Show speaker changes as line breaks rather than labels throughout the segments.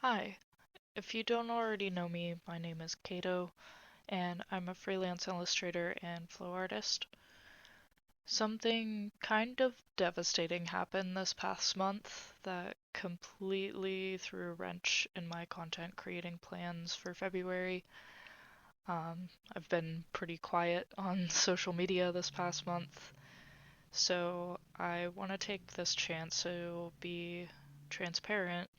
Hi, if you don't already know me, my name is Kato, and I'm a freelance illustrator and flow artist. Something kind of devastating happened this past month that completely threw a wrench in my content creating plans for February. I've been pretty quiet on social media this past month, so I want to take this chance to be transparent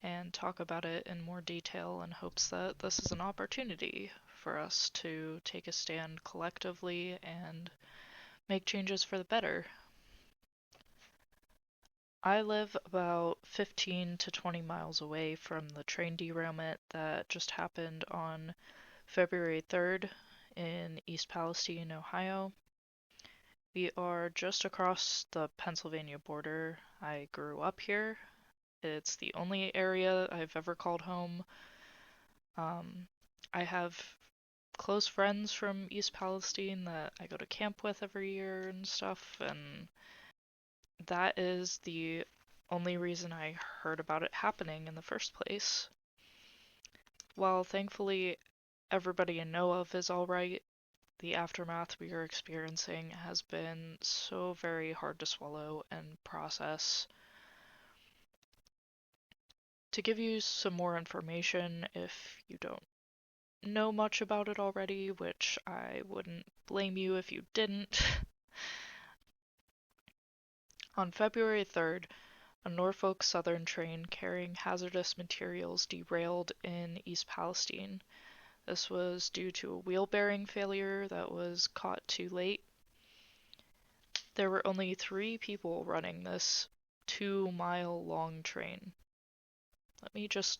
and talk about it in more detail in hopes that this is an opportunity for us to take a stand collectively and make changes for the better. I live about 15 to 20 miles away from the train derailment that just happened on February 3rd in East Palestine, Ohio. We are just across the Pennsylvania border. I grew up here. It's the only area I've ever called home. Um, I have close friends from East Palestine that I go to camp with every year and stuff, and that is the only reason I heard about it happening in the first place. While thankfully everybody I know of is alright, the aftermath we are experiencing has been so very hard to swallow and process. To give you some more information, if you don't know much about it already, which I wouldn't blame you if you didn't, on February 3rd, a Norfolk Southern train carrying hazardous materials derailed in East Palestine. This was due to a wheel bearing failure that was caught too late. There were only 3 people running this 2-mile long train. Let me just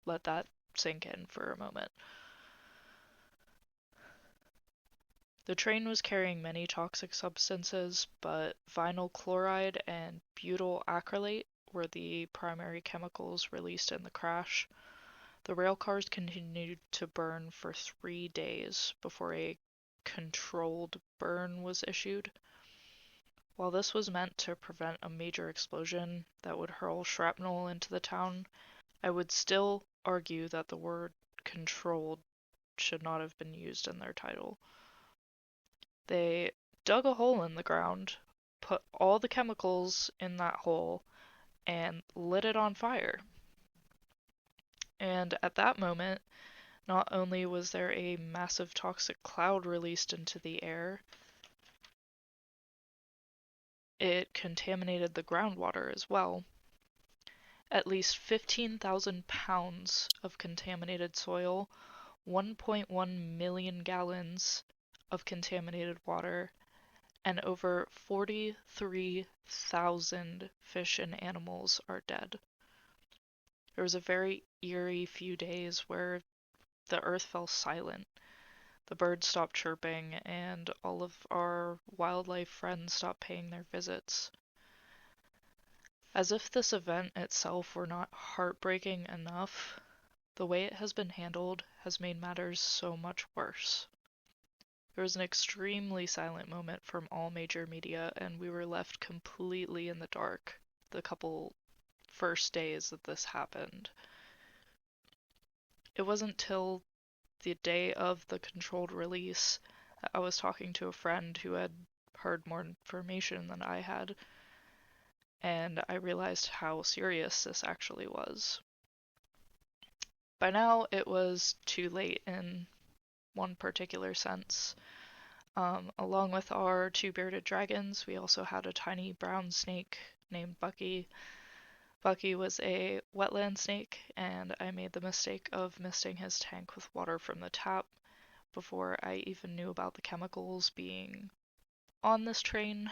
let that sink in for a moment. The train was carrying many toxic substances, but vinyl chloride and butyl acrylate were the primary chemicals released in the crash. The railcars continued to burn for 3 days before a controlled burn was issued. While this was meant to prevent a major explosion that would hurl shrapnel into the town, I would still argue that the word controlled should not have been used in their title. They dug a hole in the ground, put all the chemicals in that hole, and lit it on fire. And at that moment, not only was there a massive toxic cloud released into the air, it contaminated the groundwater as well. At least 15,000 pounds of contaminated soil, 1.1 million gallons of contaminated water, and over 43,000 fish and animals are dead. There was a very eerie few days where the earth fell silent. The birds stopped chirping, and all of our wildlife friends stopped paying their visits. As if this event itself were not heartbreaking enough, the way it has been handled has made matters so much worse. There was an extremely silent moment from all major media, and we were left completely in the dark the couple first days that this happened. It wasn't till the day of the controlled release that I was talking to a friend who had heard more information than I had, and I realized how serious this actually was. By now, it was too late in one particular sense. Along with our 2 bearded dragons, we also had a tiny brown snake named Bucky. Bucky was a wetland snake, and I made the mistake of misting his tank with water from the tap before I even knew about the chemicals being on this train.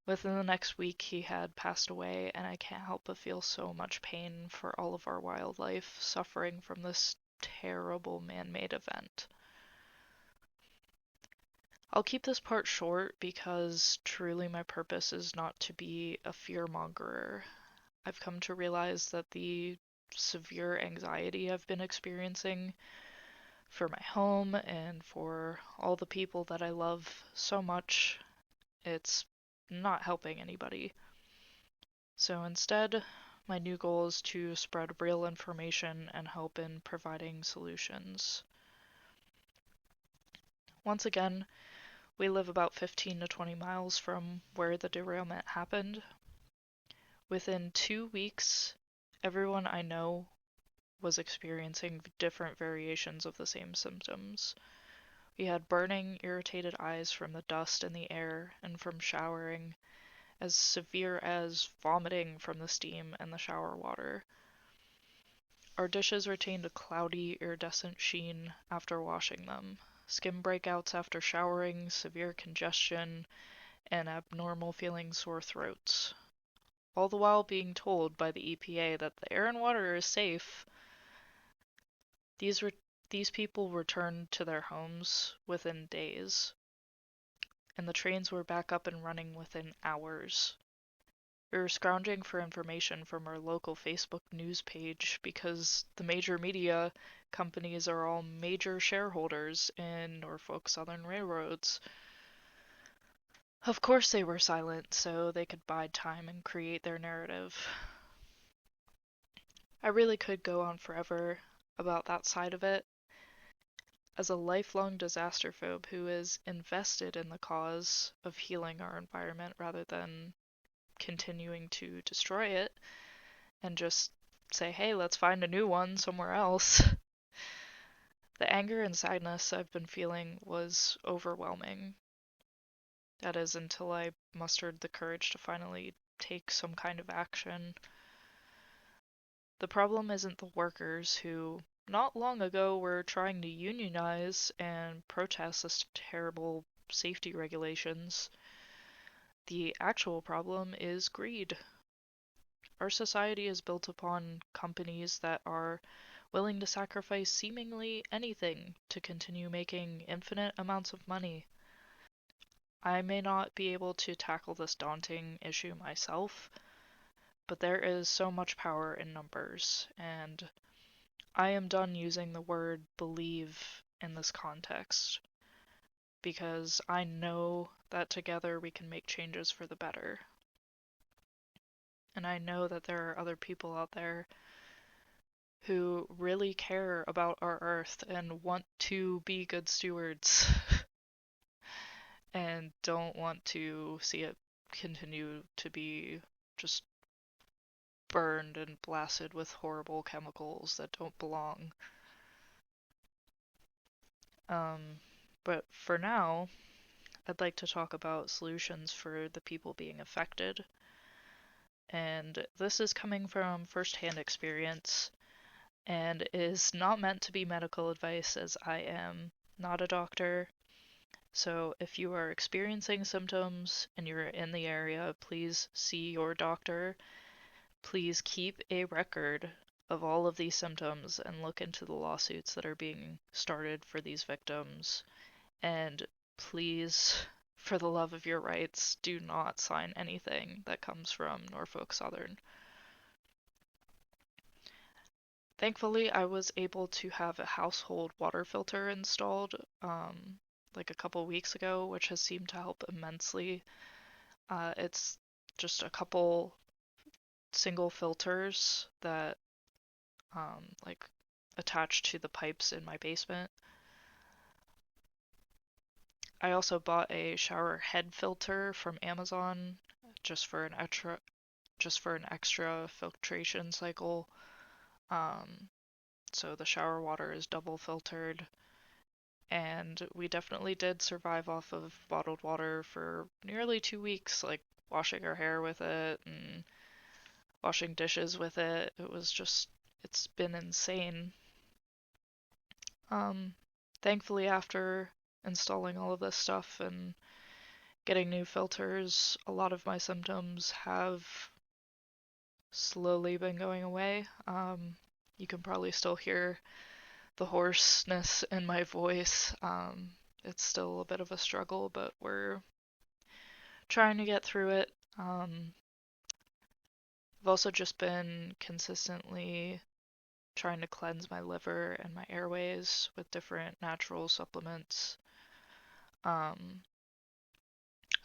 Within the next week, he had passed away, and I can't help but feel so much pain for all of our wildlife suffering from this terrible man-made event. I'll keep this part short because truly my purpose is not to be a fearmongerer. I've come to realize that the severe anxiety I've been experiencing for my home and for all the people that I love so much, it's not helping anybody. So instead, My new goal is to spread real information and help in providing solutions. Once again, we live about 15 to 20 miles from where the derailment happened. Within 2 weeks, everyone I know was experiencing different variations of the same symptoms. We had burning, irritated eyes from the dust in the air and from showering, as severe as vomiting from the steam and the shower water. Our dishes retained a cloudy, iridescent sheen after washing them. Skin breakouts after showering, severe congestion, and abnormal feeling sore throats. All the while being told by the EPA that the air and water is safe. These people returned to their homes within days, and the trains were back up and running within hours. We were scrounging for information from our local Facebook news page because the major media companies are all major shareholders in Norfolk Southern Railroads. Of course they were silent, so they could bide time and create their narrative. I really could go on forever about that side of it. As a lifelong disaster phobe who is invested in the cause of healing our environment rather than continuing to destroy it and just say, hey, let's find a new one somewhere else. The anger and sadness I've been feeling was overwhelming. That is, until I mustered the courage to finally take some kind of action. The problem isn't the workers who, not long ago, were trying to unionize and protest this terrible safety regulations. The actual problem is greed. Our society is built upon companies that are willing to sacrifice seemingly anything to continue making infinite amounts of money. I may not be able to tackle this daunting issue myself, but there is so much power in numbers, and I am done using the word believe in this context, because I know that together we can make changes for the better. And I know that there are other people out there who really care about our Earth and want to be good stewards and don't want to see it continue to be just burned and blasted with horrible chemicals that don't belong. But for now, I'd like to talk about solutions for the people being affected. And this is coming from firsthand experience and is not meant to be medical advice, as I am not a doctor. So if you are experiencing symptoms and you're in the area, please see your doctor. Please keep a record of all of these symptoms and look into the lawsuits that are being started for these victims. And please, for the love of your rights, do not sign anything that comes from Norfolk Southern. Thankfully, I was able to have a household water filter installed like a couple weeks ago, which has seemed to help immensely. It's just a couple single filters that like attached to the pipes in my basement. I also bought a shower head filter from Amazon just for an extra filtration cycle. So the shower water is double filtered. And we definitely did survive off of bottled water for nearly 2 weeks, like washing our hair with it and washing dishes with it. It's been insane. Thankfully, after installing all of this stuff and getting new filters, a lot of my symptoms have slowly been going away. You can probably still hear the hoarseness in my voice. It's still a bit of a struggle, but we're trying to get through it. I've also just been consistently trying to cleanse my liver and my airways with different natural supplements.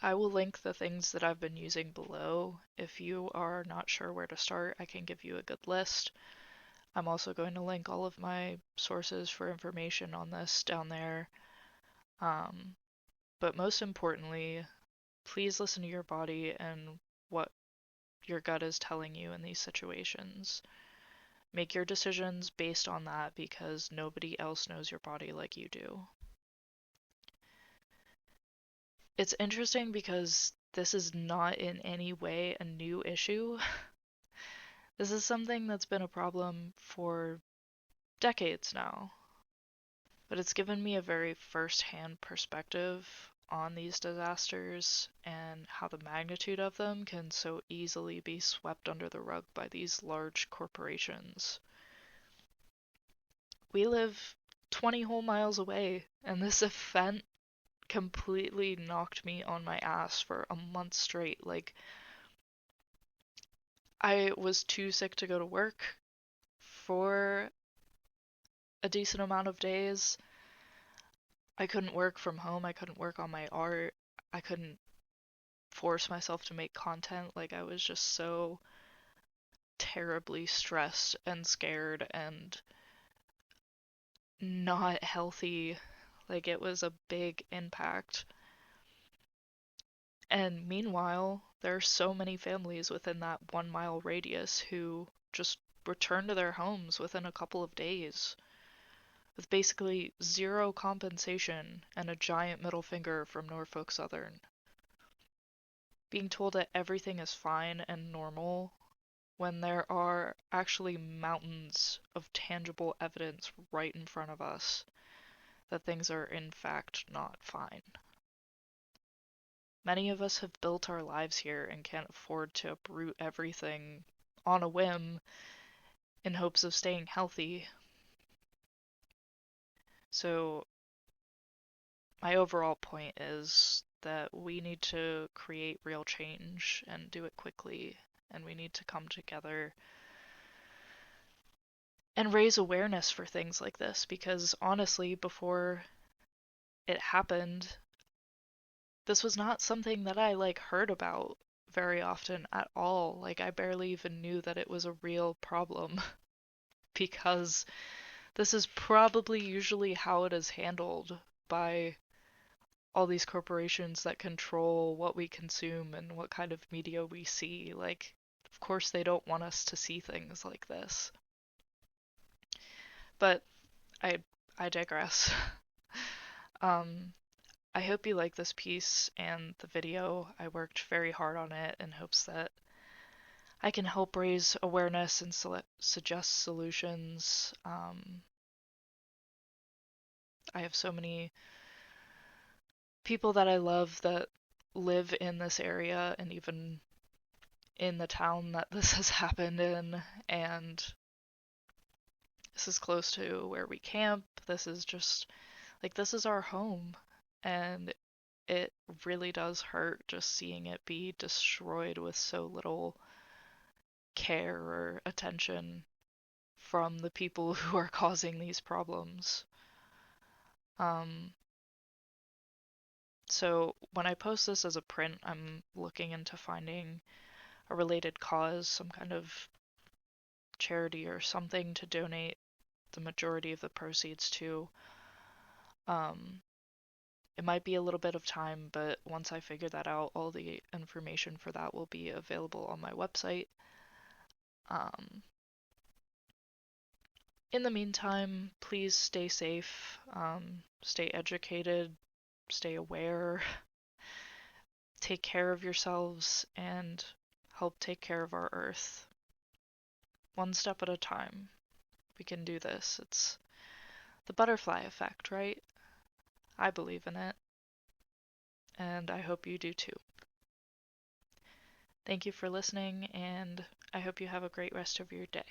I will link the things that I've been using below. If you are not sure where to start, I can give you a good list. I'm also going to link all of my sources for information on this down there. Um, but most importantly, please listen to your body and what your gut is telling you in these situations. Make your decisions based on that because nobody else knows your body like you do. It's interesting because this is not in any way a new issue. This is something that's been a problem for decades now. But it's given me a very first-hand perspective on these disasters and how the magnitude of them can so easily be swept under the rug by these large corporations. We live 20 whole miles away, and this event completely knocked me on my ass for a month straight. Like, I was too sick to go to work for a decent amount of days. I couldn't work from home. I couldn't work on my art. I couldn't force myself to make content. Like, I was just so terribly stressed and scared and not healthy. Like, it was a big impact. And meanwhile, there are so many families within that 1 mile radius who just return to their homes within a couple of days with basically zero compensation and a giant middle finger from Norfolk Southern. Being told that everything is fine and normal when there are actually mountains of tangible evidence right in front of us that things are in fact not fine. Many of us have built our lives here and can't afford to uproot everything on a whim in hopes of staying healthy. So my overall point is that we need to create real change and do it quickly, and we need to come together and raise awareness for things like this, because honestly, before it happened, this was not something that I heard about very often at all. Like, I barely even knew that it was a real problem because this is probably usually how it is handled by all these corporations that control what we consume and what kind of media we see. Like, of course they don't want us to see things like this. But I I digress. um I hope you like this piece and the video. I worked very hard on it in hopes that I can help raise awareness and suggest solutions. I have so many people that I love that live in this area and even in the town that this has happened in, and this is close to where we camp. This is just this is our home, and it really does hurt just seeing it be destroyed with so little care or attention from the people who are causing these problems. Um, so when I post this as a print, I'm looking into finding a related cause, some kind of charity or something to donate the majority of the proceeds to. Um, it might be a little bit of time, but once I figure that out, all the information for that will be available on my website. Um, in the meantime, please stay safe, stay educated, stay aware, take care of yourselves, and help take care of our Earth. One step at a time. We can do this. It's the butterfly effect, right? I believe in it, and I hope you do too. Thank you for listening, and I hope you have a great rest of your day.